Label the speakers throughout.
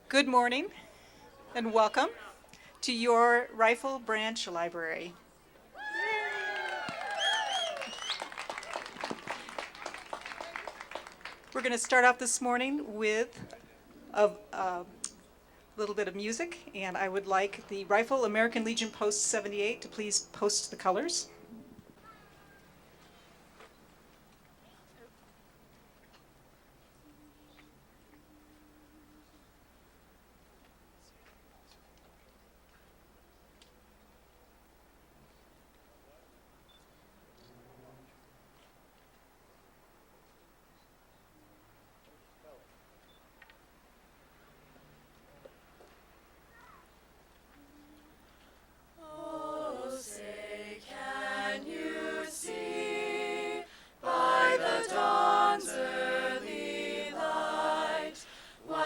Speaker 1: Good morning and welcome to your Rifle Branch Library. We're going to start off this morning with a little bit of music, and I would like the Rifle American Legion Post 78 to please post the colors.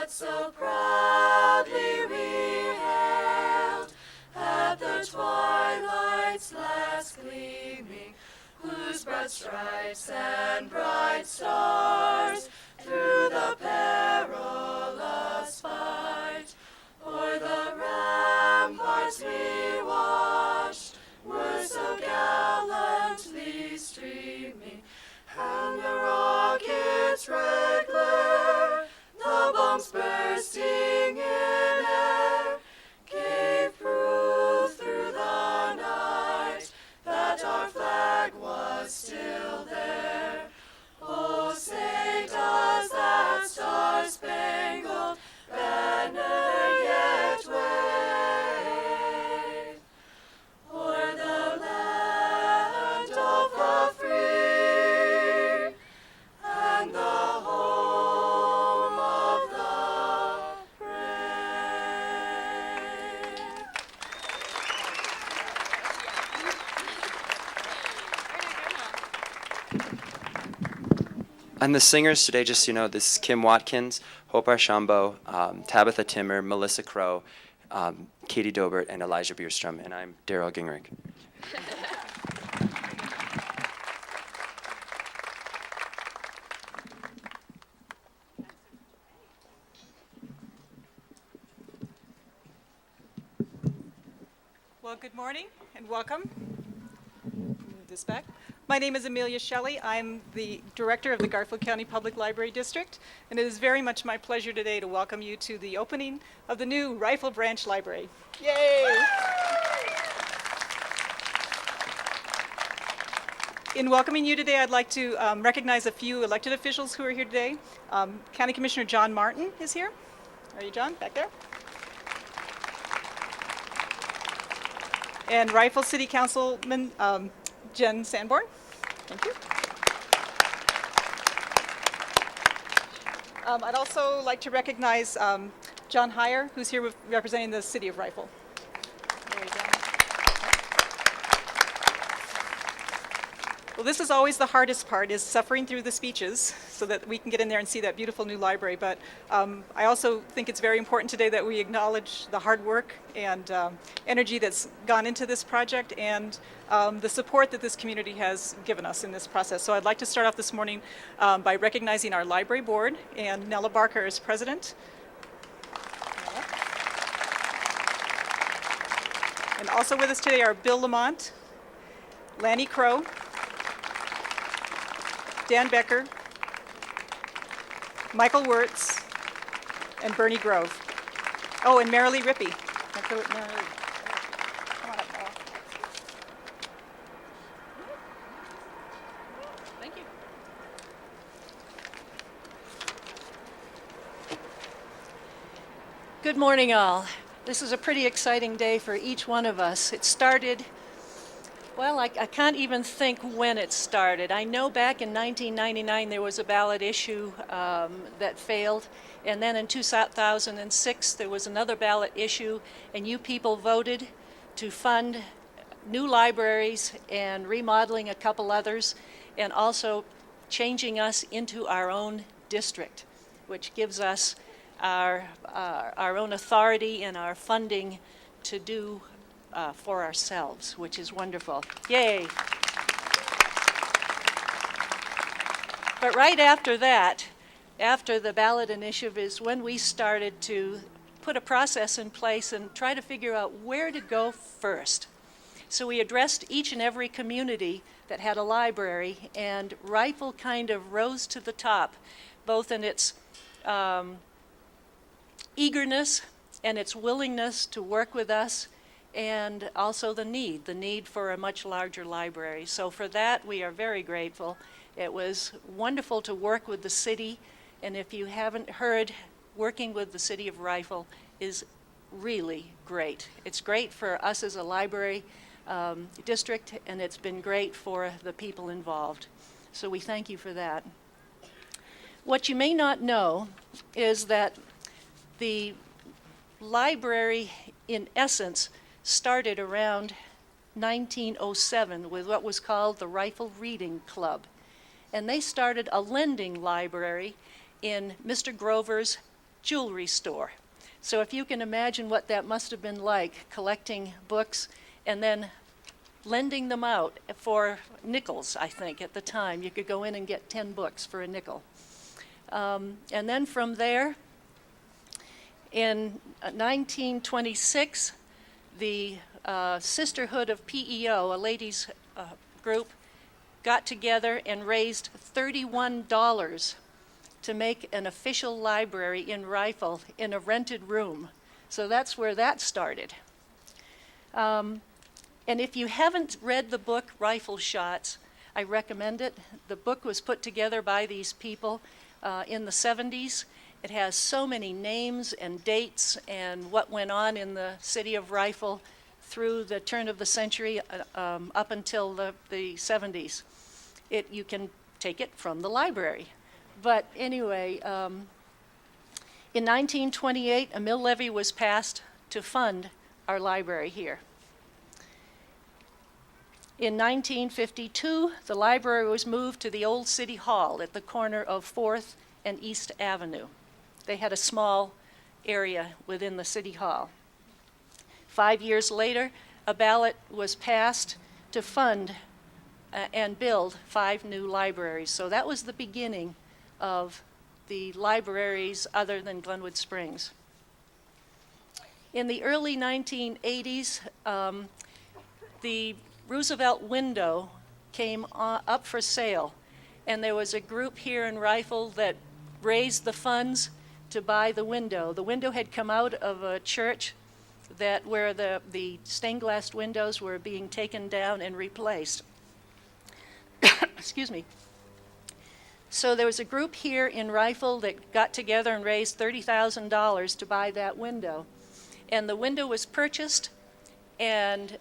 Speaker 2: So proudly we hailed at the twilight's last gleaming, whose broad stripes and bright stars through the perilous fight o'er the ramparts we watched were so gallantly streaming, and the rocket's red glare, the bombs bursting in air, gave proof through the night that our flag was still there. Oh, say does that star-spangled banner yet wave o'er the land of the free and the home of the brave.
Speaker 3: And the singers today, just so you know, this is Kim Watkins, Hope Archambault, Tabitha Timmer, Melissa Crow, Katie Dobert, and Elijah Bierstrom, and I'm Daryl Gingrich.
Speaker 1: Well, good morning and welcome. Move this back. My name is Amelia Shelley. I'm the director of the Garfield County Public Library District, and it is very much my pleasure today to welcome you to the opening of the new Rifle Branch Library. Yay! In welcoming you today, I'd like to recognize a few elected officials who are here today. County Commissioner John Martin is here. Are you, John, back there? And Rifle City Councilman Jen Sanborn. Thank you. I'd also like to recognize John Heyer, who's here representing the City of Rifle. There you go. Well, this is always the hardest part, is suffering through the speeches so that we can get in there and see that beautiful new library. But I also think it's very important today that we acknowledge the hard work and energy that's gone into this project and the support that this community has given us in this process. So I'd like to start off this morning by recognizing our library board and Nella Barker as president. And also with us today are Bill Lamont, Lanny Crow, Dan Becker, Michael Wirtz, and Bernie Grove. Oh, and Marilee Rippey. Come on up, Noah. Thank you.
Speaker 4: Good morning, all. This is a pretty exciting day for each one of us. It started, well, I can't even think when it started. I know back in 1999 there was a ballot issue that failed, and then in 2006 there was another ballot issue, and you people voted to fund new libraries and remodeling a couple others, and also changing us into our own district, which gives us our own authority and our funding to do for ourselves, which is wonderful. Yay. But right after that, after the ballot initiative, is when we started to put a process in place and try to figure out where to go first. So we addressed each and every community that had a library, and Rifle kind of rose to the top, both in its eagerness and its willingness to work with us, and also the need for a much larger library. So for that, we are very grateful. It was wonderful to work with the city, and if you haven't heard, working with the city of Rifle is really great. It's great for us as a library district, and it's been great for the people involved. So we thank you for that. What you may not know is that the library, in essence, started around 1907 with what was called the Rifle Reading Club. And they started a lending library in Mr. Grover's jewelry store. So if you can imagine what that must have been like, collecting books and then lending them out for nickels, I think, at the time. You could go in and get 10 books for a nickel. And then from there, in 1926, the Sisterhood of PEO, a ladies' group, got together and raised $31 to make an official library in Rifle in a rented room. So that's where that started. And if you haven't read the book Rifle Shots, I recommend it. The book was put together by these people in the 70s. It has so many names and dates and what went on in the city of Rifle through the turn of the century up until the 70s. You can take it from the library. But anyway, in 1928, a mill levy was passed to fund our library here. In 1952, the library was moved to the old City Hall at the corner of 4th and East Avenue. They had a small area within the City Hall. 5 years later, a ballot was passed to fund and build 5 new libraries. So that was the beginning of the libraries other than Glenwood Springs. In the early 1980s, the Roosevelt window came up for sale, and there was a group here in Rifle that raised the funds to buy the window. The window had come out of a church where the stained glass windows were being taken down and replaced. Excuse me. So there was a group here in Rifle that got together and raised $30,000 to buy that window. And the window was purchased and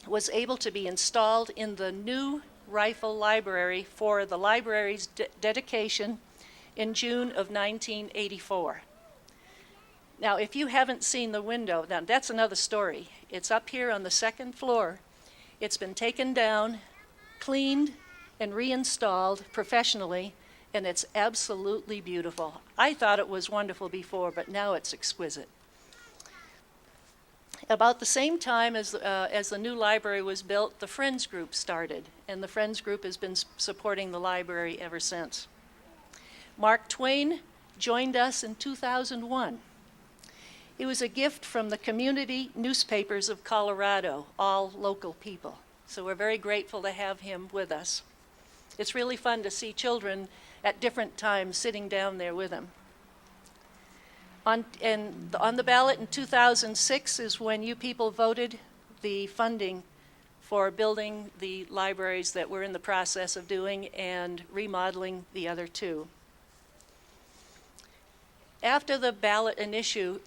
Speaker 4: was able to be installed in the new Rifle Library for the library's dedication in June of 1984. Now, if you haven't seen the window, now that's another story. It's up here on the 2nd floor. It's been taken down, cleaned, and reinstalled professionally, and it's absolutely beautiful. I thought it was wonderful before, but now it's exquisite. About the same time as the new library was built, the Friends Group started, and the Friends Group has been supporting the library ever since. Mark Twain joined us in 2001. It was a gift from the community newspapers of Colorado, all local people. So we're very grateful to have him with us. It's really fun to see children at different times sitting down there with him. On the ballot in 2006 is when you people voted the funding for building the libraries that we're in the process of doing and remodeling the other 2. After the ballot issue,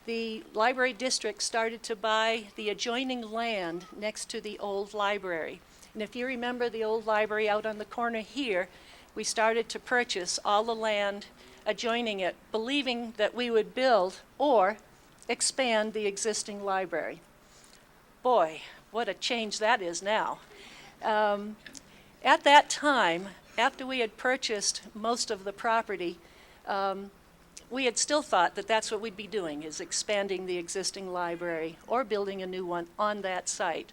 Speaker 4: the library district started to buy the adjoining land next to the old library. And if you remember the old library out on the corner here, we started to purchase all the land adjoining it, believing that we would build or expand the existing library. Boy, what a change that is now. At that time, after we had purchased most of the property, we had still thought that that's what we'd be doing, is expanding the existing library or building a new one on that site.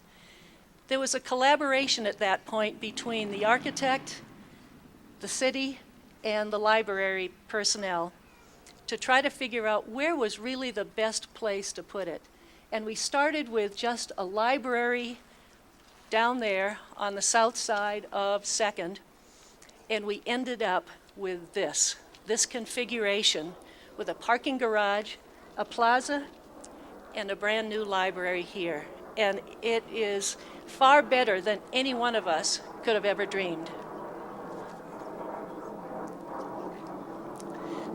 Speaker 4: There was a collaboration at that point between the architect, the city, and the library personnel. to try to figure out where was really the best place to put it. And we started with just a library down there on the south side of 2nd, and we ended up with this configuration with a parking garage, a plaza, and a brand new library here. And it is far better than any one of us could have ever dreamed.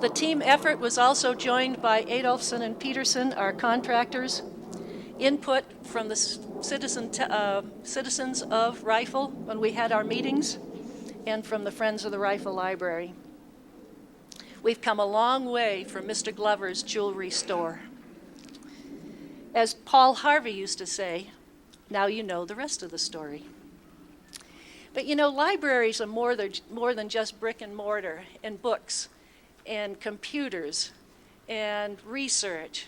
Speaker 4: The team effort was also joined by Adolphson and Peterson, our contractors, input from the citizens of Rifle when we had our meetings, and from the Friends of the Rifle Library. We've come a long way from Mr. Glover's jewelry store. As Paul Harvey used to say, now you know the rest of the story. But you know, libraries are more than just brick and mortar and books and computers and research.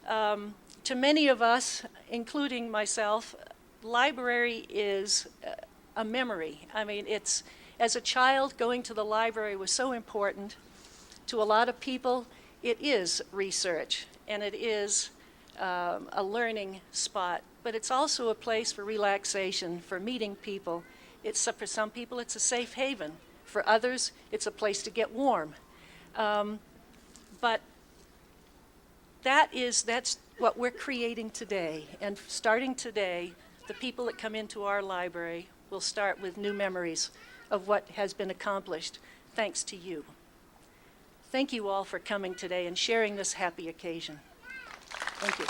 Speaker 4: To many of us, including myself, library is a memory. I mean, as a child, going to the library was so important. To a lot of people, it is research, and it is a learning spot. But it's also a place for relaxation, for meeting people. For some people, it's a safe haven. For others, it's a place to get warm. But that's what we're creating today. And starting today, the people that come into our library will start with new memories of what has been accomplished thanks to you. Thank you all for coming today and sharing this happy occasion. Thank you.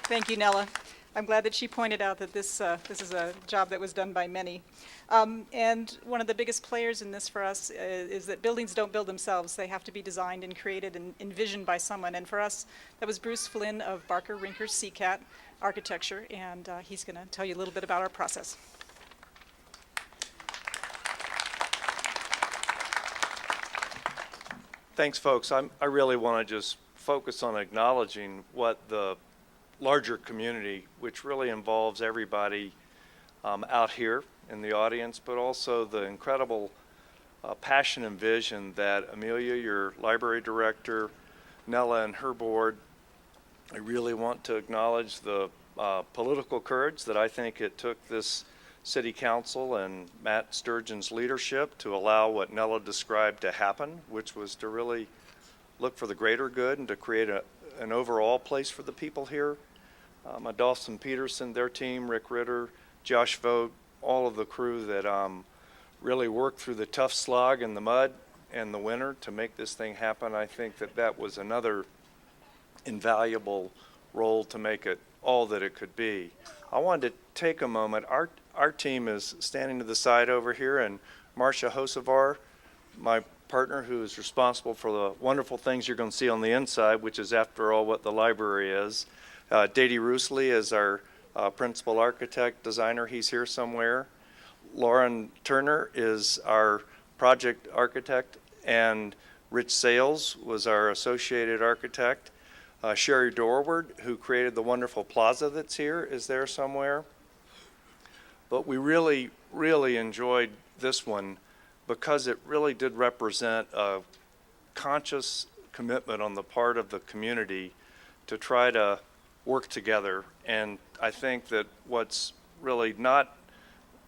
Speaker 1: Thank you, Nella. I'm glad that she pointed out that this is a job that was done by many. And one of the biggest players in this for us is that buildings don't build themselves. They have to be designed and created and envisioned by someone. And for us, that was Bruce Flynn of Barker Rinker's CCAT Architecture, and he's going to tell you a little bit about our process.
Speaker 5: Thanks, folks. I really want to just focus on acknowledging what the larger community, which really involves everybody out here in the audience, but also the incredible passion and vision that Amelia, your library director, Nella and her board. I really want to acknowledge the political courage that I think it took this City Council and Matt Sturgeon's leadership to allow what Nella described to happen, which was to really look for the greater good and to create an overall place for the people here. Adolphson Peterson, their team, Rick Ritter, Josh Vogt, all of the crew that really worked through the tough slog in the mud and the winter to make this thing happen. I think that was another invaluable role to make it all that it could be. I wanted to take a moment. Our team is standing to the side over here, and Marcia Hosevar, my partner who is responsible for the wonderful things you're going to see on the inside, which is after all what the library is. Dady Roosley is our principal architect, designer. He's here somewhere. Lauren Turner is our project architect, and Rich Sales was our associated architect. Sherry Dorward, who created the wonderful plaza that's here, is there somewhere. But we really, really enjoyed this one because it really did represent a conscious commitment on the part of the community to try to work together. And I think that what's really not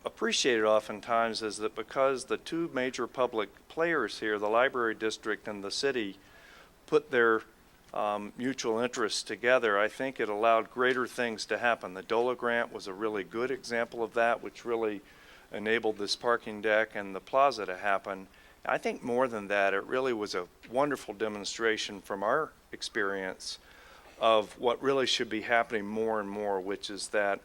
Speaker 5: appreciated oftentimes is that because the two major public players here, the library district and the city, put their mutual interests together, I think it allowed greater things to happen. The DOLA grant was a really good example of that, which really enabled this parking deck and the plaza to happen. I think more than that, it really was a wonderful demonstration from our experience of what really should be happening more and more, which is that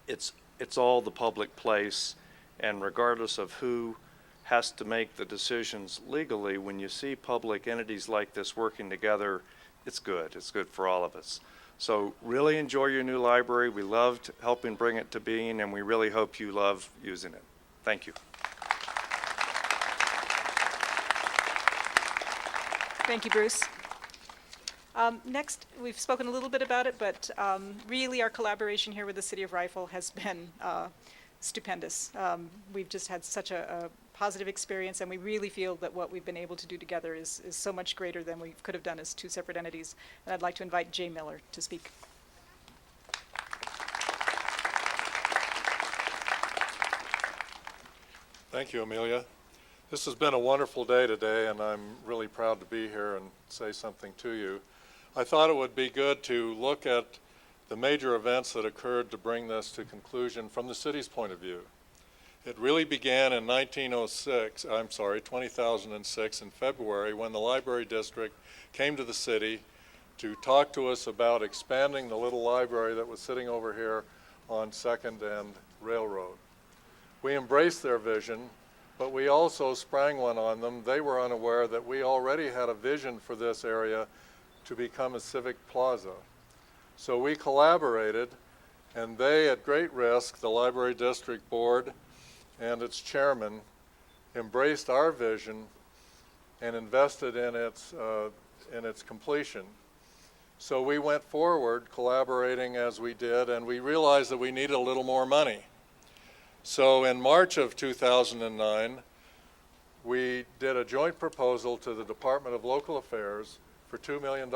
Speaker 5: it's all the public place, and regardless of who has to make the decisions legally, when you see public entities like this working together, it's good. It's good for all of us. So really enjoy your new library. We loved helping bring it to being, and we really hope you love using it. Thank you.
Speaker 1: Thank you, Bruce. Next, we've spoken a little bit about it, but really our collaboration here with the City of Rifle has been stupendous. We've just had such a positive experience, and we really feel that what we've been able to do together is so much greater than we could have done as two separate entities. And I'd like to invite Jay Miller to speak.
Speaker 6: Thank you, Amelia. This has been a wonderful day today, and I'm really proud to be here and say something to you. I thought it would be good to look at the major events that occurred to bring this to conclusion from the city's point of view. It really began in 2006 in February, when the library district came to the city to talk to us about expanding the little library that was sitting over here on 2nd and Railroad. We embraced their vision, but we also sprang one on them. They were unaware that we already had a vision for this area to become a civic plaza. So we collaborated, and they, at great risk, the Library District Board and its chairman, embraced our vision and invested in its completion. So we went forward collaborating as we did, and we realized that we needed a little more money. So in March of 2009, we did a joint proposal to the Department of Local Affairs for $2 million.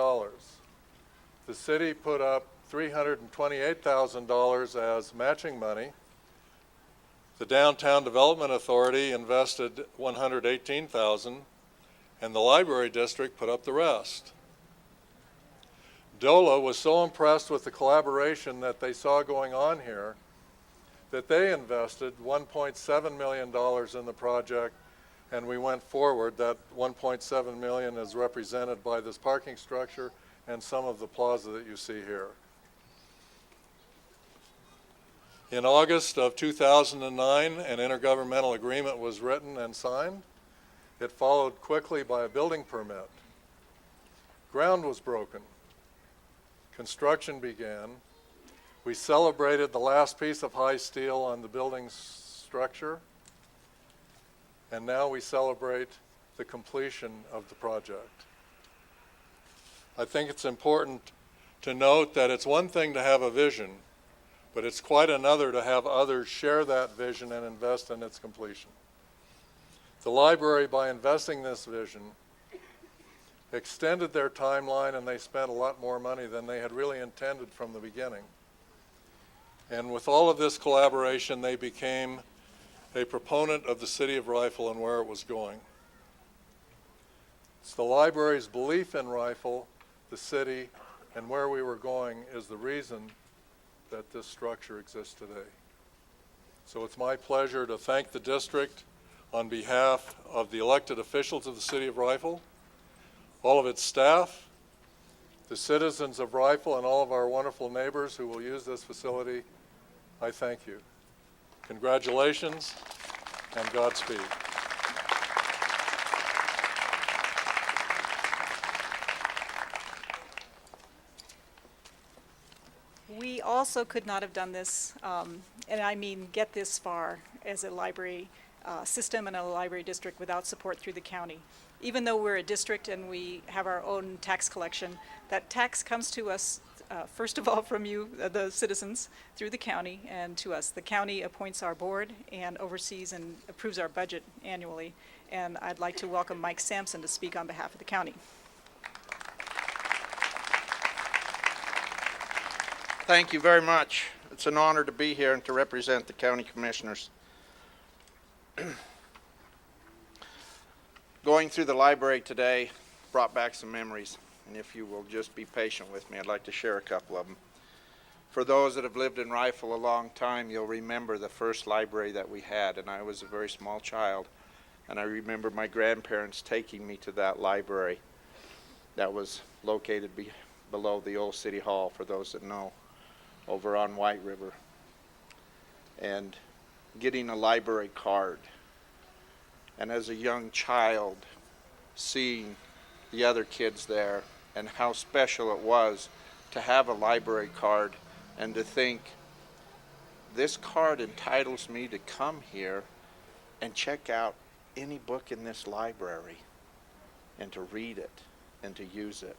Speaker 6: The city put up $328,000 as matching money. The Downtown Development Authority invested $118,000, and the Library District put up the rest. DOLA was so impressed with the collaboration that they saw going on here that they invested $1.7 million in the project, and we went forward. That $1.7 million is represented by this parking structure and some of the plaza that you see here. In August of 2009, an intergovernmental agreement was written and signed. It followed quickly by a building permit. Ground was broken. Construction began. We celebrated the last piece of high steel on the building structure, and now we celebrate the completion of the project. I think it's important to note that it's one thing to have a vision, but it's quite another to have others share that vision and invest in its completion. The library, by investing this vision, extended their timeline, and they spent a lot more money than they had really intended from the beginning. And with all of this collaboration, they became a proponent of the city of Rifle and where it was going. It's the library's belief in Rifle, the city, and where we were going is the reason that this structure exists today. So it's my pleasure to thank the district on behalf of the elected officials of the city of Rifle, all of its staff, the citizens of Rifle, and all of our wonderful neighbors who will use this facility. I thank you. Congratulations and Godspeed.
Speaker 1: We also could not have done this, and I mean get this far as a library system and a library district without support through the county. Even though we're a district and we have our own tax collection, that tax comes to us first of all from you, the citizens, through the county and to us. The county appoints our board and oversees and approves our budget annually. And I'd like to welcome Mike Sampson to speak on behalf of the county.
Speaker 7: Thank you very much. It's an honor to be here and to represent the county commissioners. Going through the library today brought back some memories, and if you will just be patient with me, I'd like to share a couple of them. For those that have lived in Rifle a long time, you'll remember the first library that we had, and I was a very small child, and I remember my grandparents taking me to that library that was located below the old city hall, for those that know, over on White River, and getting a library card. And as a young child, seeing the other kids there and how special it was to have a library card and to think, this card entitles me to come here and check out any book in this library and to read it and to use it.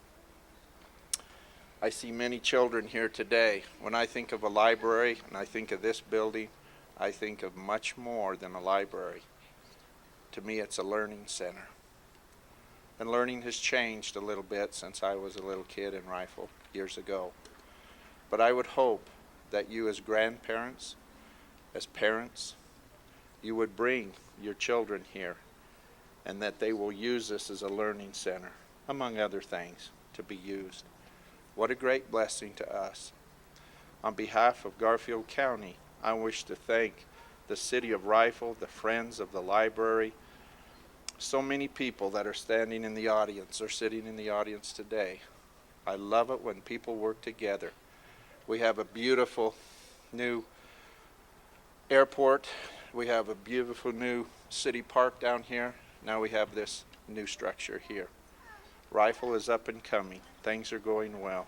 Speaker 7: I see many children here today. When I think of a library and I think of this building, I think of much more than a library. To me, it's a learning center. And learning has changed a little bit since I was a little kid in Rifle years ago. But I would hope that you as grandparents, as parents, you would bring your children here and that they will use this as a learning center, among other things, to be used. What a great blessing to us. On behalf of Garfield County, I wish to thank the City of Rifle, the Friends of the Library, so many people that are standing in the audience or sitting in the audience today. I love it when people work together. We have a beautiful new airport. We have a beautiful new city park down here. Now we have this new structure here. Rifle is up and coming. Things are going well.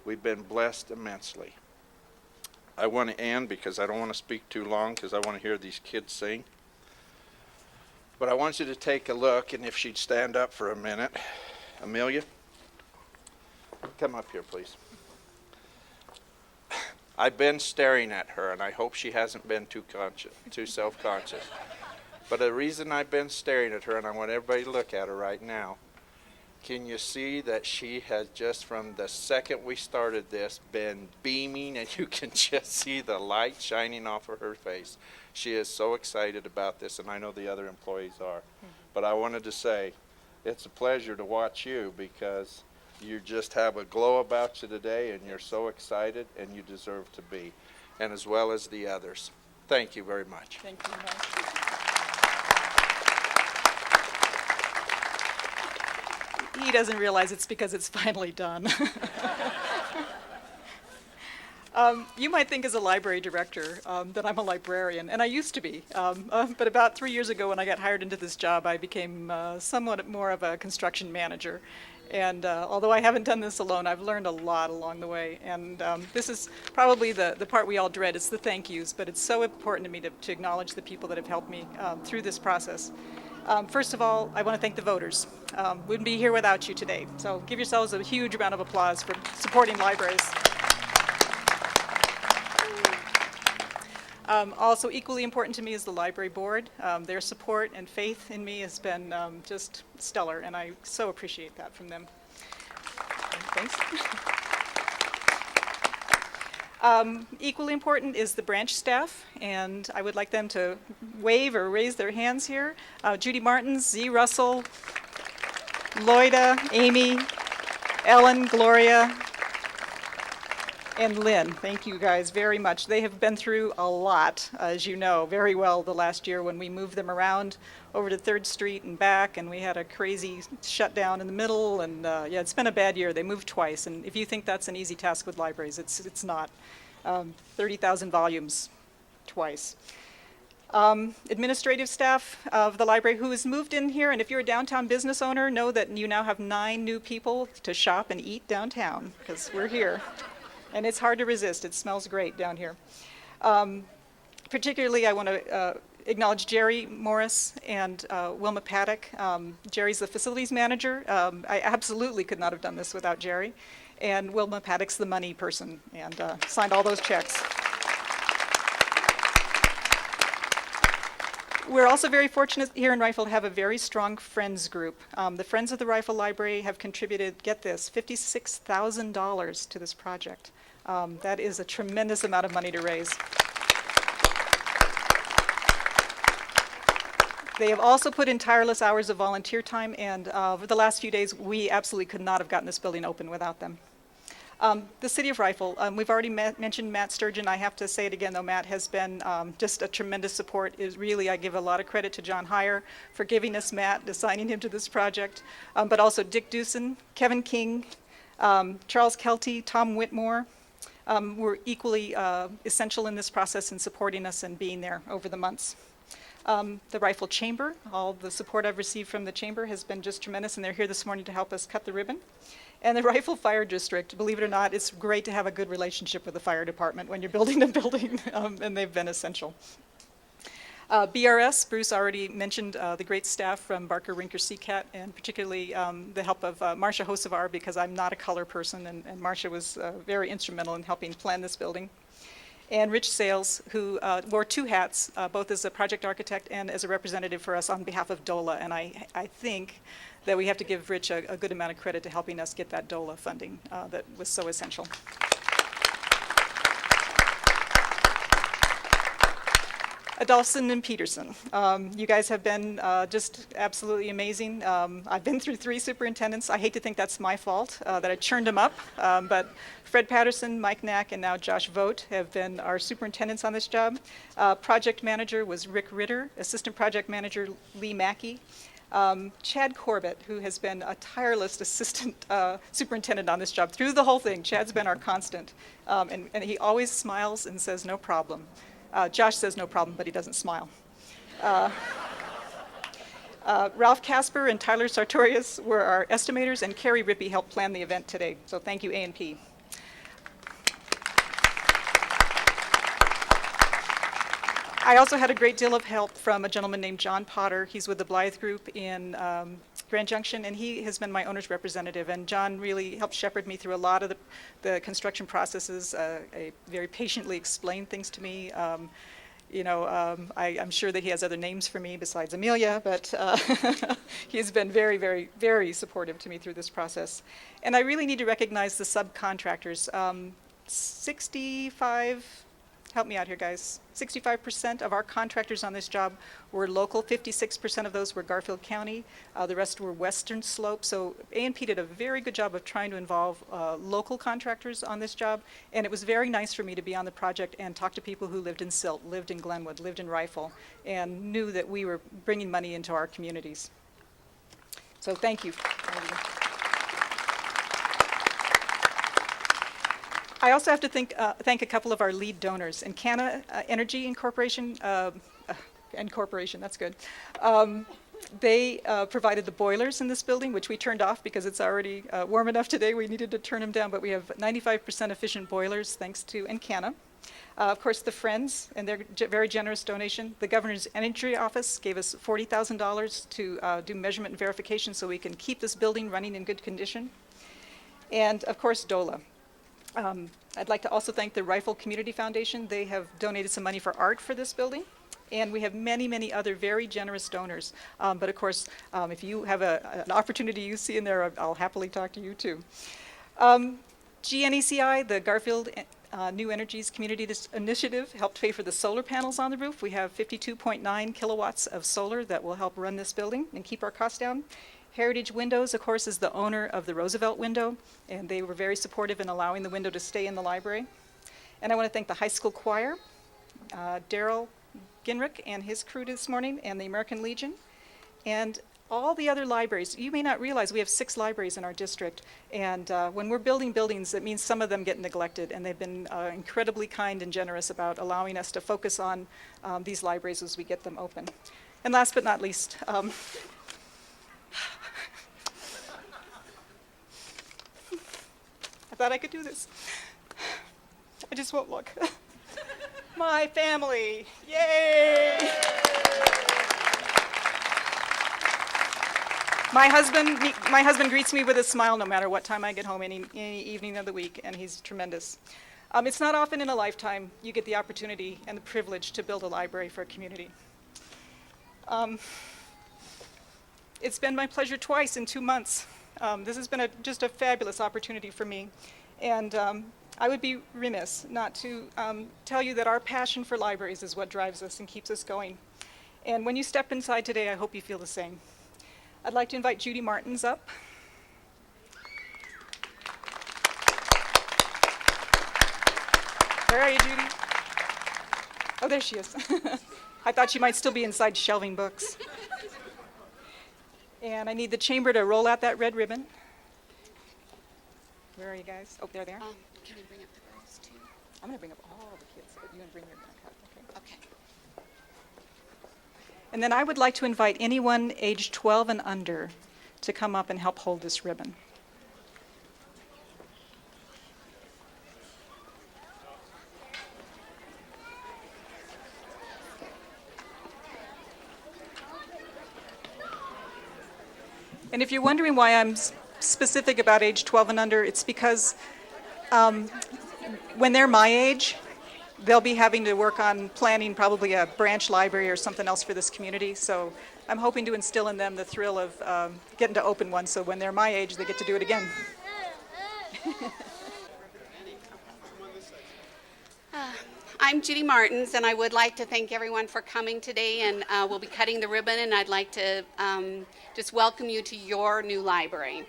Speaker 7: We've been blessed immensely. I want to end because I don't want to speak too long because I want to hear these kids sing. But I want you to take a look, and if she'd stand up for a minute. Amelia, come up here, please. I've been staring at her, and I hope she hasn't been too self-conscious. But the reason I've been staring at her, and I want everybody to look at her right now, can you see that she has just from the second we started this been beaming, and you can just see the light shining off of her face. She is so excited about this, and I know the other employees are. But I wanted to say it's a pleasure to watch you because you just have a glow about you today, and you're so excited, and you deserve to be, and as well as the others. Thank you very much.
Speaker 1: Thank you, Mike. He doesn't realize it's because it's finally done. You might think as a library director that I'm a librarian, and I used to be. But about 3 years ago when I got hired into this job, I became somewhat more of a construction manager. And although I haven't done this alone, I've learned a lot along the way. And this is probably the part we all dread. It's the thank yous, but it's so important to me to acknowledge the people that have helped me through this process. First of all, I want to thank the voters. Wouldn't be here without you today. So give yourselves a huge round of applause for supporting libraries. Also equally important to me is the library board. Their support and faith in me has been just stellar, and I so appreciate that from them. Thanks. Equally important is the branch staff, and I would like them to wave or raise their hands here. Judy Martins, Z. Russell, Loida, Amy, Ellen, Gloria, and Lynn. Thank you guys very much. They have been through a lot, as you know, very well the last year when we moved them around over to 3rd Street and back, and we had a crazy shutdown in the middle, and yeah, it's been a bad year. They moved twice, and if you think that's an easy task with libraries, it's not. 30,000 volumes twice. Administrative staff of the library who has moved in here, and if you're a downtown business owner, know that you now have 9 new people to shop and eat downtown, because we're here. And it's hard to resist. It smells great down here. Particularly, I want to acknowledge Jerry Morris and Wilma Paddock. Jerry's the facilities manager. I absolutely could not have done this without Jerry. And Wilma Paddock's the money person and signed all those checks. We're also very fortunate here in Rifle to have a very strong Friends group. The Friends of the Rifle Library have contributed, get this, $56,000 to this project. That is a tremendous amount of money to raise. They have also put in tireless hours of volunteer time, and over the last few days, we absolutely could not have gotten this building open without them. The City of Rifle, we've already mentioned Matt Sturgeon. I have to say it again, though. Matt has been just a tremendous support. I give a lot of credit to John Heyer for giving us Matt, assigning him to this project, but also Dick Dewson, Kevin King, Charles Kelty, Tom Whitmore were equally essential in this process in supporting us and being there over the months. The Rifle Chamber, all the support I've received from the Chamber has been just tremendous, and they're here this morning to help us cut the ribbon. And the Rifle Fire District, believe it or not, it's great to have a good relationship with the fire department when you're building a building, and they've been essential. BRS, Bruce already mentioned the great staff from Barker Rinker Seacat, and particularly the help of Marcia Hosevar, because I'm not a color person, and Marcia was very instrumental in helping plan this building. and Rich Sales, who wore two hats, both as a project architect and as a representative for us on behalf of DOLA. And I think that we have to give Rich a good amount of credit to helping us get that DOLA funding that was so essential. Adolphson and Peterson. You guys have been just absolutely amazing. I've been through 3 superintendents. I hate to think that's my fault, that I churned them up, but Fred Patterson, Mike Knack, and now Josh Vogt have been our superintendents on this job. Project manager was Rick Ritter, assistant project manager Lee Mackey. Chad Corbett, who has been a tireless assistant superintendent on this job through the whole thing. Chad's been our constant, and he always smiles and says, no problem. Josh says no problem, but he doesn't smile. Ralph Casper and Tyler Sartorius were our estimators, and Carrie Rippey helped plan the event today. So thank you, A&P. I also had a great deal of help from a gentleman named John Potter. He's with the Blythe Group in Grand Junction, and he has been my owner's representative. And John really helped shepherd me through a lot of the construction processes, very patiently explained things to me. I'm sure that he has other names for me besides Amelia, but he's been very, very, very supportive to me through this process. And I really need to recognize the subcontractors. 65 help me out here, guys. 65% of our contractors on this job were local. 56% of those were Garfield County. The rest were Western Slope. So A&P did a very good job of trying to involve local contractors on this job. And it was very nice for me to be on the project and talk to people who lived in Silt, lived in Glenwood, lived in Rifle, and knew that we were bringing money into our communities. So thank you. I also have to thank a couple of our lead donors. Encana Energy Incorporation, that's good. They provided the boilers in this building, which we turned off because it's already warm enough today. We needed to turn them down, but we have 95% efficient boilers thanks to Encana. Of course, the Friends and their very generous donation. The Governor's Energy Office gave us $40,000 to do measurement and verification so we can keep this building running in good condition. And of course, DOLA. I'd like to also thank the Rifle Community Foundation. They have donated some money for art for this building. And we have many, many other very generous donors. But of course, if you have an opportunity you see in there, I'll happily talk to you too. GNECI, the Garfield New Energies Community Initiative, helped pay for the solar panels on the roof. We have 52.9 kilowatts of solar that will help run this building and keep our costs down. Heritage Windows, of course, is the owner of the Roosevelt window, and they were very supportive in allowing the window to stay in the library. And I want to thank the high school choir, Daryl Ginrick and his crew this morning, and the American Legion, and all the other libraries. You may not realize we have 6 libraries in our district, and when we're building buildings, it means some of them get neglected, and they've been incredibly kind and generous about allowing us to focus on these libraries as we get them open. And last but not least, I thought I could do this. I just won't look. My family, yay! My husband greets me with a smile no matter what time I get home any evening of the week, and he's tremendous. It's not often in a lifetime you get the opportunity and the privilege to build a library for a community. It's been my pleasure twice in 2 months. This has been just a fabulous opportunity for me, and I would be remiss not to tell you that our passion for libraries is what drives us and keeps us going. And when you step inside today, I hope you feel the same. I'd like to invite Judy Martins up. Where are you, Judy? Oh, there she is. I thought she might still be inside shelving books. And I need the chamber to roll out that red ribbon. Where are you guys? Oh, there they are.
Speaker 2: Can we bring up the girls too?
Speaker 1: I'm going to bring up all the kids, but you're going to bring your back up. Okay.
Speaker 2: Okay.
Speaker 1: And then I would like to invite anyone age 12 and under to come up and help hold this ribbon. And if you're wondering why I'm specific about age 12 and under, it's because when they're my age, they'll be having to work on planning probably a branch library or something else for this community. So I'm hoping to instill in them the thrill of getting to open one, so when they're my age, they get to do it again.
Speaker 2: I'm Judy Martins, and I would like to thank everyone for coming today, and we'll be cutting the ribbon, and I'd like to just welcome you to your new library.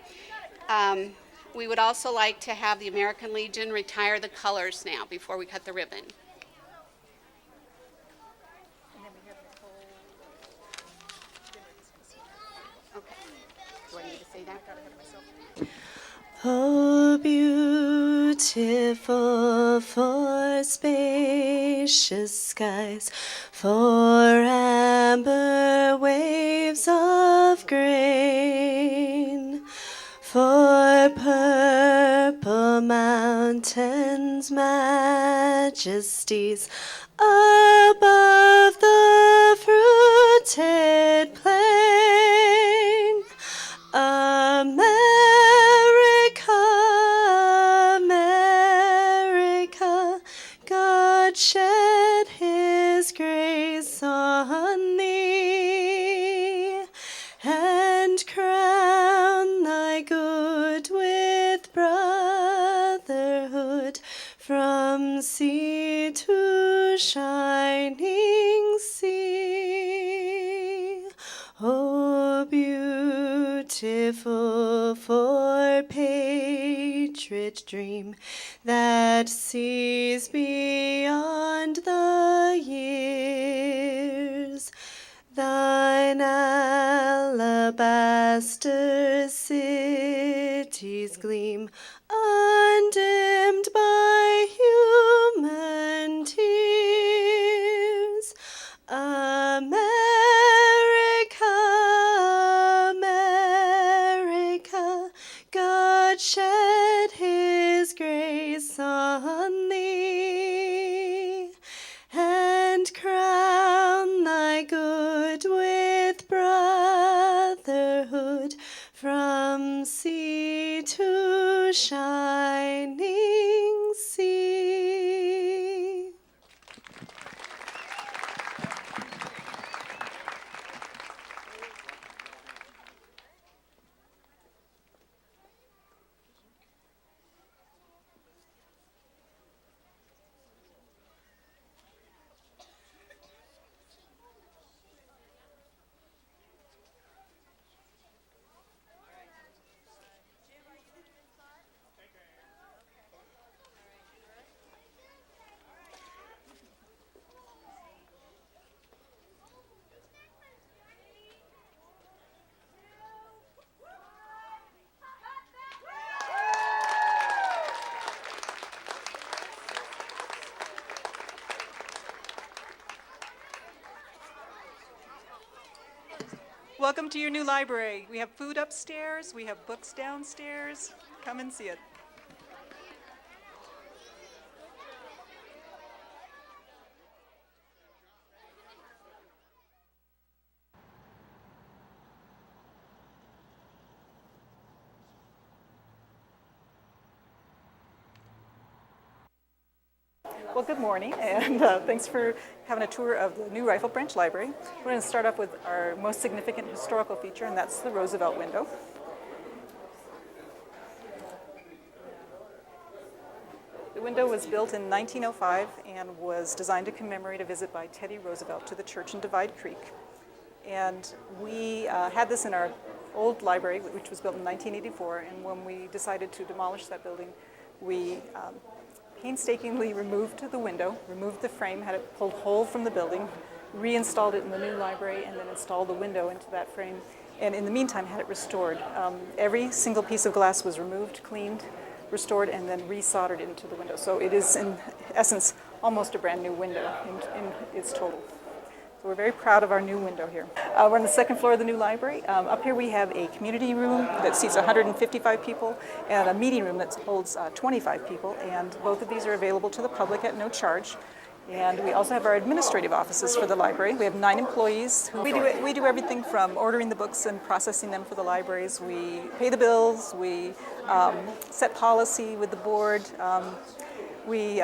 Speaker 2: We would also like to have the American Legion retire the colors now before we cut the ribbon. Okay. Do I need to say that?
Speaker 8: Oh, beautiful for spacious skies, for amber waves of grain, for purple mountains, majesties above the fruited plain. America, America, God shed his grace on thee, and crown thy good with brotherhood from sea to shining sea. Oh, beautiful for patriot dream that sees beyond the years. Thine alabaster cities gleam, undimmed by human tears. America, America, God shed his grace on thee, and crown thy good with brotherhood from sea to shining sea.
Speaker 1: Welcome to your new library. We have food upstairs, we have books downstairs. Come and see it. Well, good morning, and thanks for having a tour of the new Rifle Branch Library. We're going to start off with our most significant historical feature, and that's the Roosevelt window. The window was built in 1905 and was designed to commemorate a visit by Teddy Roosevelt to the church in Divide Creek. And we had this in our old library, which was built in 1984, and when we decided to demolish that building, we painstakingly removed the window, removed the frame, had it pulled whole from the building, reinstalled it in the new library, and then installed the window into that frame. And in the meantime, had it restored. Every single piece of glass was removed, cleaned, restored, and then resoldered into the window. So it is, in essence, almost a brand new window in its total. So we're very proud of our new window here. We're on the second floor of the new library. Up here we have a community room that seats 155 people and a meeting room that holds 25 people. And both of these are available to the public at no charge. And we also have our administrative offices for the library. We have 9 employees. We do everything from ordering the books and processing them for the libraries. We pay the bills. We set policy with the board. We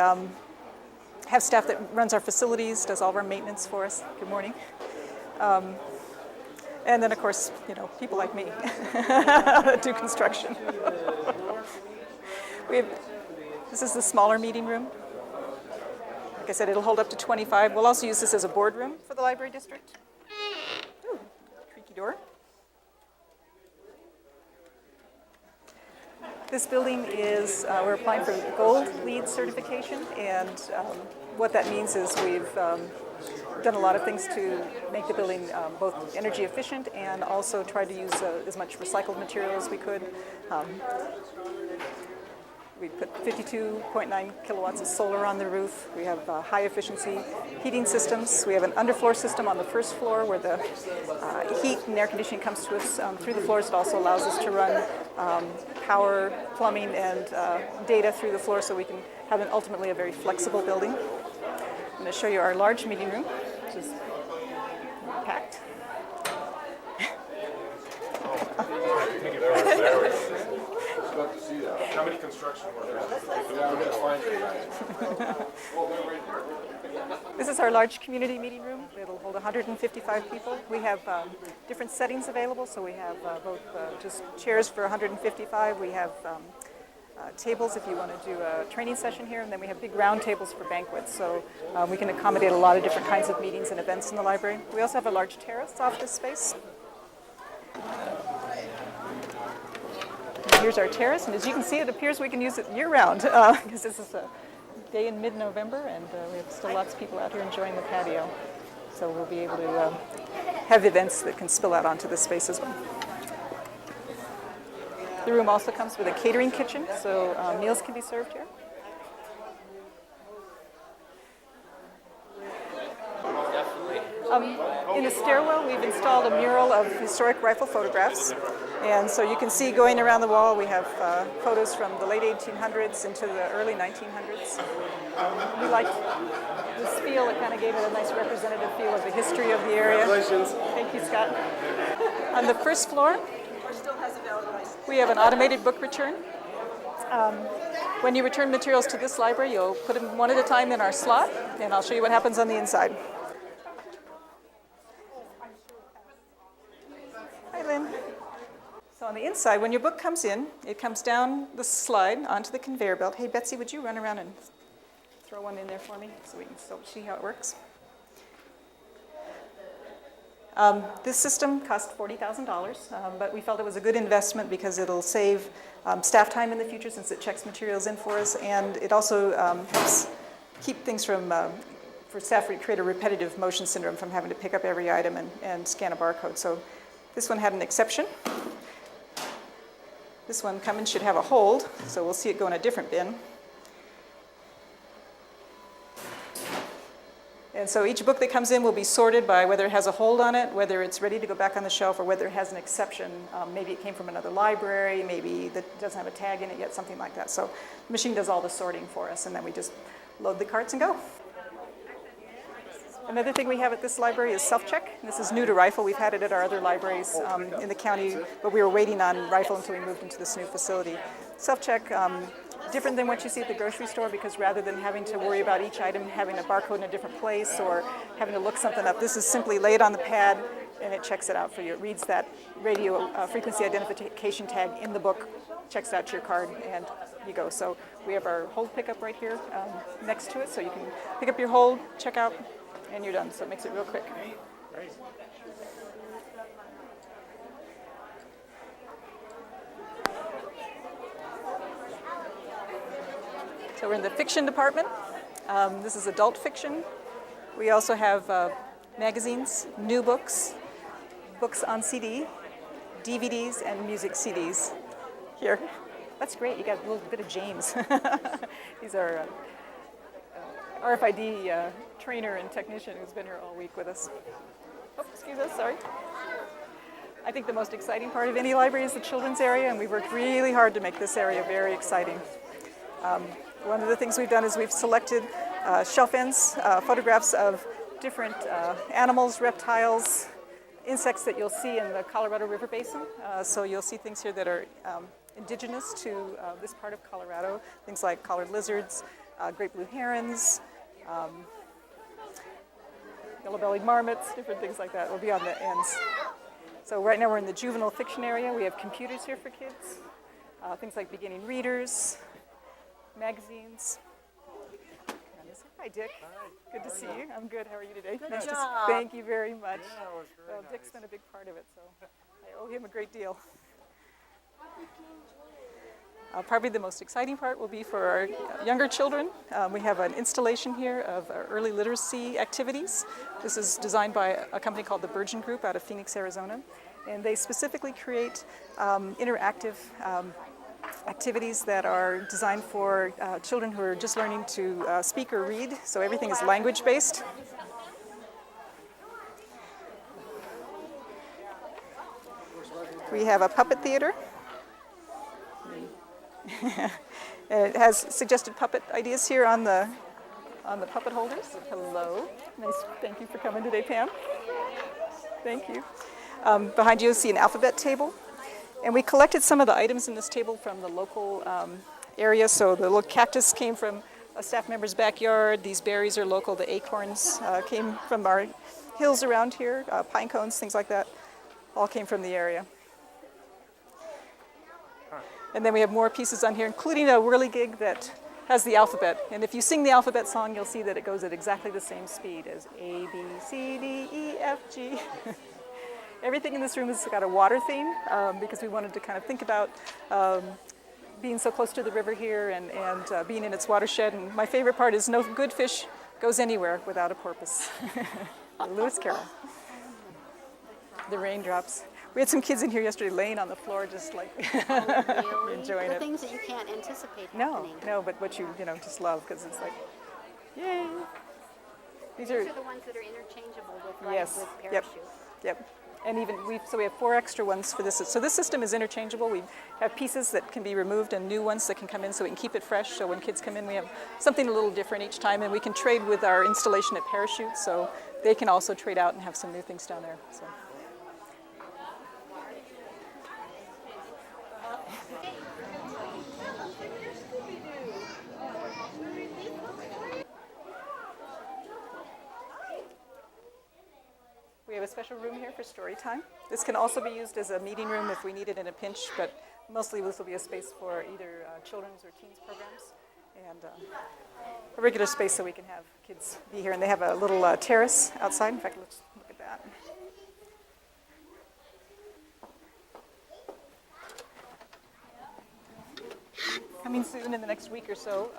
Speaker 1: have staff that runs our facilities, does all of our maintenance for us. Good morning. And then, of course, people like me that do construction. This is the smaller meeting room. Like I said, it'll hold up to 25. We'll also use this as a boardroom for the library district. Ooh, creaky door. This building is, we're applying for gold LEED certification, and what that means is we've done a lot of things to make the building both energy efficient and also tried to use as much recycled material as we could. We put 52.9 kilowatts of solar on the roof. We have high efficiency heating systems. We have an underfloor system on the first floor where the heat and air conditioning comes to us through the floors. It also allows us to run power, plumbing, and data through the floor so we can have ultimately a very flexible building. I'm going to show you our large meeting room, which is packed.
Speaker 9: How many construction workers?
Speaker 1: This is our large community meeting room. It'll hold 155 people. We have different settings available, so we have both just chairs for 155. We have tables if you want to do a training session here, and then we have big round tables for banquets. So we can accommodate a lot of different kinds of meetings and events in the library. We also have a large terrace off this space. Here's our terrace, and as you can see, it appears we can use it year-round because this is a day in mid-November, and we have still lots of people out here enjoying the patio. So we'll be able to have events that can spill out onto this space as well. The room also comes with a catering kitchen, so meals can be served here. In the stairwell, we've installed a mural of historic rifle photographs. And so you can see going around the wall, we have photos from the late 1800s into the early 1900s. We liked this feel. It kind of gave it a nice representative feel of the history of the area. Congratulations. Thank you, Scott. On the first floor, we have an automated book return. When you return materials to this library, you'll put them one at a time in our slot, and I'll show you what happens on the inside. Hi, Lynn. So on the inside, when your book comes in, it comes down the slide onto the conveyor belt. Hey, Betsy, would you run around and throw one in there for me so we can see how it works? This system cost $40,000, but we felt it was a good investment because it'll save staff time in the future since it checks materials in for us, and it also helps keep things from, for staff to create a repetitive motion syndrome from having to pick up every item and scan a barcode. So this one had an exception. This one coming should have a hold, so we'll see it go in a different bin. And so each book that comes in will be sorted by whether it has a hold on it, whether it's ready to go back on the shelf, or whether it has an exception. Maybe it came from another library, maybe that doesn't have a tag in it yet, something like that. So the machine does all the sorting for us, and then we just load the carts and go. Another thing we have at this library is self-check. This is new to Rifle. We've had it at our other libraries in the county, but we were waiting on Rifle until we moved into this new facility. Self-check, different than what you see at the grocery store, because rather than having to worry about each item having a barcode in a different place or having to look something up, this is simply laid on the pad and it checks it out for you. It reads that radio frequency identification tag in the book, checks it out to your card, and you go. So we have our hold pickup right here next to it, so you can pick up your hold, check out, and you're done. So it makes it real quick. So we're in the fiction department. This is adult fiction. We also have magazines, new books, books on CD, DVDs, and music CDs here. That's great. You got a little bit of James. These are RFID trainer and technician who's been here all week with us. Oh, excuse us, sorry. I think the most exciting part of any library is the children's area, and we've worked really hard to make this area very exciting. One of the things we've done is we've selected shelf ends, photographs of different animals, reptiles, insects that you'll see in the Colorado River Basin. So you'll see things here that are indigenous to this part of Colorado, things like collared lizards, great blue herons, yellow-bellied marmots, different things like that will be on the ends. So right now we're in the juvenile fiction area. We have computers here for kids, things like beginning readers, magazines. Hi, Dick. Hi. Good to see you. I'm good. How are you today?
Speaker 8: Good
Speaker 1: nice
Speaker 8: job.
Speaker 1: Thank you very much.
Speaker 5: Yeah, it was very nice.
Speaker 1: Dick's been a big part of it, so I owe him a great deal. Probably the most exciting part will be for our younger children. We have an installation here of early literacy activities. This is designed by a company called the Burgeon Group out of Phoenix, Arizona. And they specifically create interactive activities that are designed for children who are just learning to speak or read. So everything is language-based. We have a puppet theater. And it has suggested puppet ideas here on the puppet holders. Hello. Nice. Thank you for coming today, Pam. Thank you. Behind you, you'll see an alphabet table. And we collected some of the items in this table from the local area. So the little cactus came from a staff member's backyard. These berries are local. The acorns came from our hills around here. Pine cones, things like that, all came from the area. And then we have more pieces on here, including a whirligig that has the alphabet. And if you sing the alphabet song, you'll see that it goes at exactly the same speed as A, B, C, D, E, F, G. Everything in this room has got a water theme because we wanted to kind of think about being so close to the river here and being in its watershed. And my favorite part is no good fish goes anywhere without a porpoise. Lewis Carroll. The raindrops. We had some kids in here yesterday laying on the floor just like
Speaker 9: Really?
Speaker 1: enjoying
Speaker 9: The
Speaker 1: it.
Speaker 9: things that you can't anticipate
Speaker 1: No,
Speaker 9: happening.
Speaker 1: no, but what you just love because it's like, yay. These are,
Speaker 9: These are the ones that are interchangeable with,
Speaker 1: yes,
Speaker 9: with
Speaker 1: yep,
Speaker 9: parachute.
Speaker 1: yep. And even we have 4 extra ones for this. So this system is interchangeable. We have pieces that can be removed and new ones that can come in so we can keep it fresh. So when kids come in, we have something a little different each time, and we can trade with our installation at Parachute. So they can also trade out and have some new things down there. So. We have a special room here for story time. This can also be used as a meeting room if we need it in a pinch, but mostly this will be a space for either children's or teens programs and a regular space so we can have kids be here. And they have a little terrace outside. In fact, let's look at that. Coming soon in the next week or so,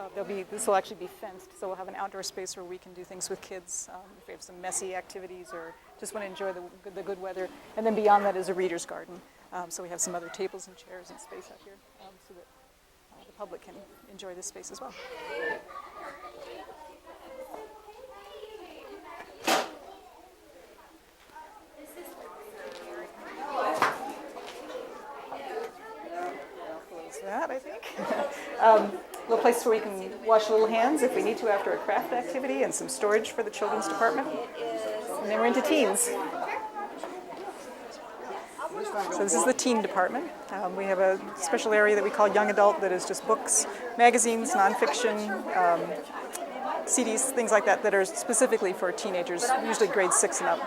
Speaker 1: this will actually be fenced, so we'll have an outdoor space where we can do things with kids if we have some messy activities or just want to enjoy the good weather. And then beyond that is a reader's garden, so we have some other tables and chairs and space out here so that the public can enjoy this space as well. That, I think. A little place where we can wash little hands if we need to after a craft activity, and some storage for the children's department. And then we're into teens. So this is the teen department. We have a special area that we call young adult that is just books, magazines, nonfiction, CDs, things like that are specifically for teenagers, usually grades 6 and up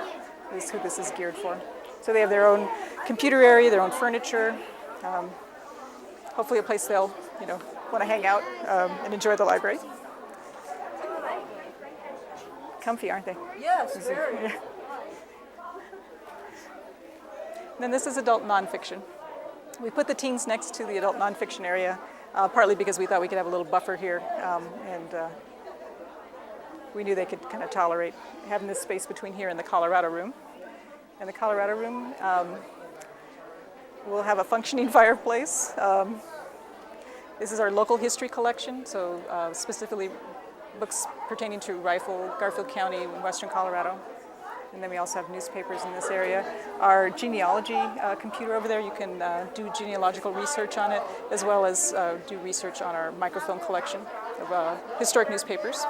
Speaker 1: is who this is geared for. So they have their own computer area, their own furniture, hopefully a place they'll, want to hang out and enjoy the library. Comfy, aren't they?
Speaker 8: Yes, very.
Speaker 1: Yeah. And then this is adult nonfiction. We put the teens next to the adult nonfiction area, partly because we thought we could have a little buffer here, and we knew they could kind of tolerate having this space between here and the Colorado room. And the Colorado room will have a functioning fireplace. This is our local history collection, so specifically books pertaining to Rifle, Garfield County, and Western Colorado. And then we also have newspapers in this area. Our genealogy computer over there, you can do genealogical research on it, as well as do research on our microfilm collection of historic newspapers.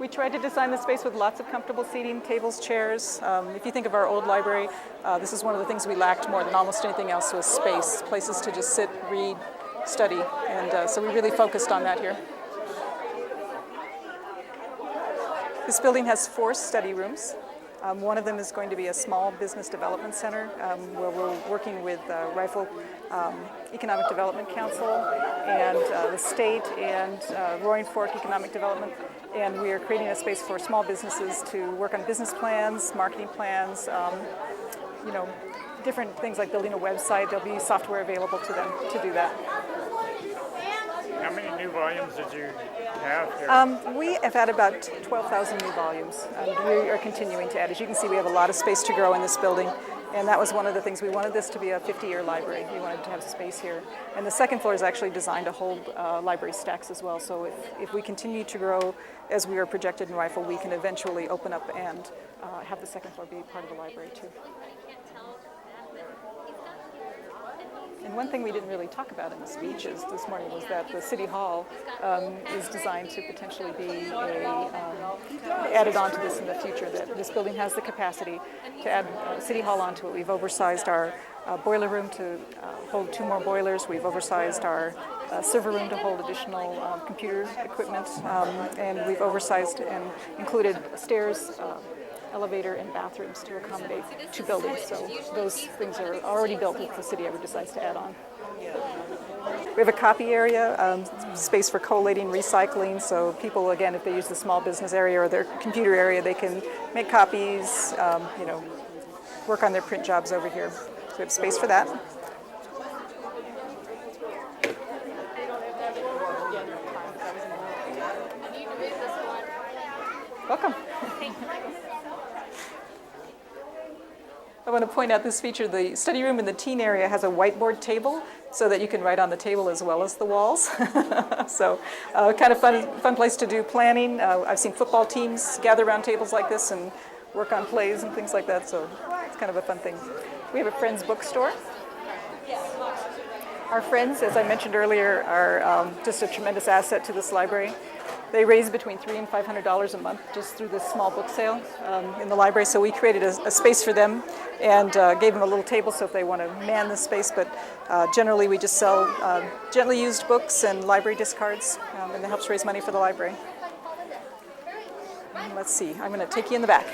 Speaker 1: We tried to design the space with lots of comfortable seating, tables, chairs. If you think of our old library, this is one of the things we lacked more than almost anything else was space, places to just sit, read, study, and so we really focused on that here. This building has 4 study rooms. One of them is going to be a small business development center where we're working with Rifle Economic Development Council and the state and Roaring Fork Economic Development. And we are creating a space for small businesses to work on business plans, marketing plans, you know, different things like building a website. There'll be software available to them to do that.
Speaker 10: How many new volumes did you have here?
Speaker 1: We have had about 12,000 new volumes, and we are continuing to add. As you can see, we have a lot of space to grow in this building, and that was one of the things. We wanted this to be a 50-year library. We wanted to have space here. And the second floor is actually designed to hold library stacks as well, so if we continue to grow as we are projected in Rifle, we can eventually open up and have the second floor be part of the library too. And one thing we didn't really talk about in the speeches this morning was that the City Hall is designed to potentially be added onto this in the future, that this building has the capacity to add City Hall onto it. We've oversized our boiler room to hold 2 more boilers. We've oversized our server room to hold additional computer equipment, and we've oversized and included stairs, elevator, and bathrooms to accommodate 2 buildings. So those things are already built if the city ever decides to add on. We have a copy area, space for collating, recycling, so people, again, if they use the small business area or their computer area, they can make copies, you know, work on their print jobs over here. So we have space for that. Welcome. I want to point out this feature. The study room in the teen area has a whiteboard table so that you can write on the table as well as the walls. So kind of fun place to do planning. I've seen football teams gather around tables like this and work on plays and things like that, so it's kind of a fun thing. We have a Friends bookstore. Our Friends, as I mentioned earlier, are just a tremendous asset to this library. They raise between $300 and $500 a month just through this small book sale in the library. So we created a space for them and gave them a little table so if they want to man the space. But generally we just sell gently used books and library discards, and it helps raise money for the library. And let's see, I'm going to take you in the back.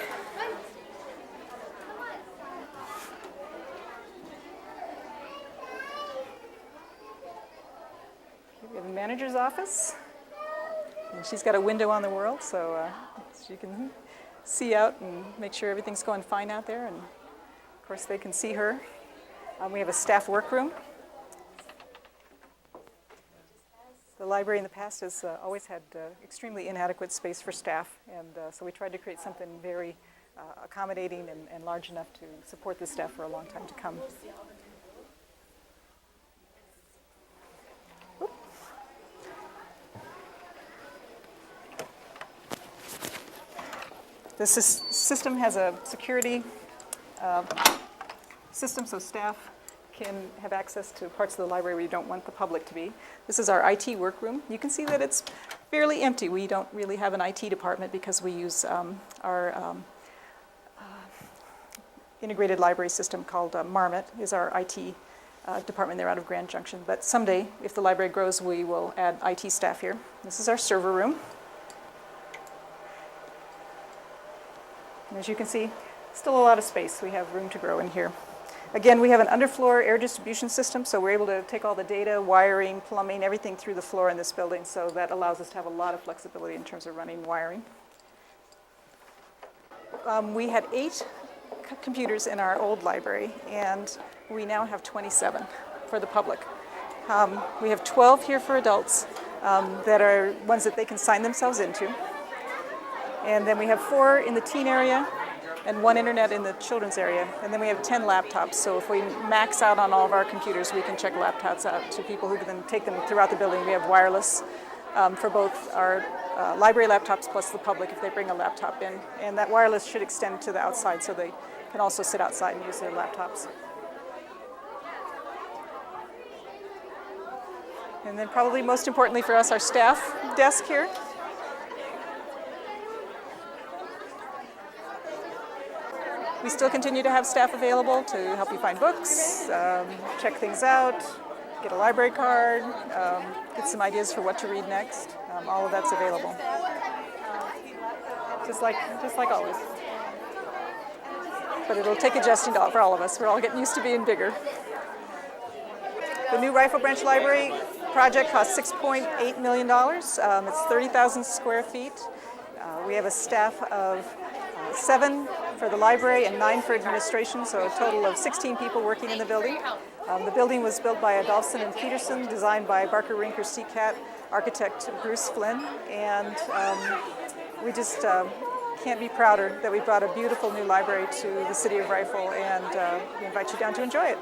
Speaker 1: We have the manager's office. And she's got a window on the world, so she can see out and make sure everything's going fine out there. And of course, they can see her. We have a staff workroom. The library in the past has always had extremely inadequate space for staff, and so we tried to create something very accommodating and large enough to support the staff for a long time to come. This system has a security system, so staff can have access to parts of the library where you don't want the public to be. This is our IT workroom. You can see that it's fairly empty. We don't really have an IT department because we use our integrated library system called Marmot is our IT department. They're out of Grand Junction. But someday, if the library grows, we will add IT staff here. This is our server room. And as you can see, still a lot of space. We have room to grow in here. Again, we have an underfloor air distribution system, so we're able to take all the data, wiring, plumbing, everything through the floor in this building, so that allows us to have a lot of flexibility in terms of running wiring. We had 8 computers in our old library, and we now have 27 for the public. We have 12 here for adults that are ones that they can sign themselves into. And then we have 4 in the teen area and 1 internet in the children's area. And then we have 10 laptops. So if we max out on all of our computers, we can check laptops out to people who can then take them throughout the building. We have wireless for both our library laptops plus the public if they bring a laptop in. And that wireless should extend to the outside so they can also sit outside and use their laptops. And then probably most importantly for us, our staff desk here. we still continue to have staff available to help you find books, check things out, get a library card, get some ideas for what to read next. All of that's available. Just like always. But it'll take adjusting for all of us. We're all getting used to being bigger. The new Rifle Branch Library project costs $6.8 million. It's 30,000 square feet. We have a staff of 7 for the library and 9 for administration, so a total of 16 people working in the building. The building was built by Adolphson and Peterson, designed by Barker Rinker Seacat, architect Bruce Flynn, and we just can't be prouder that we brought a beautiful new library to the city of Rifle, and we invite you down to enjoy it.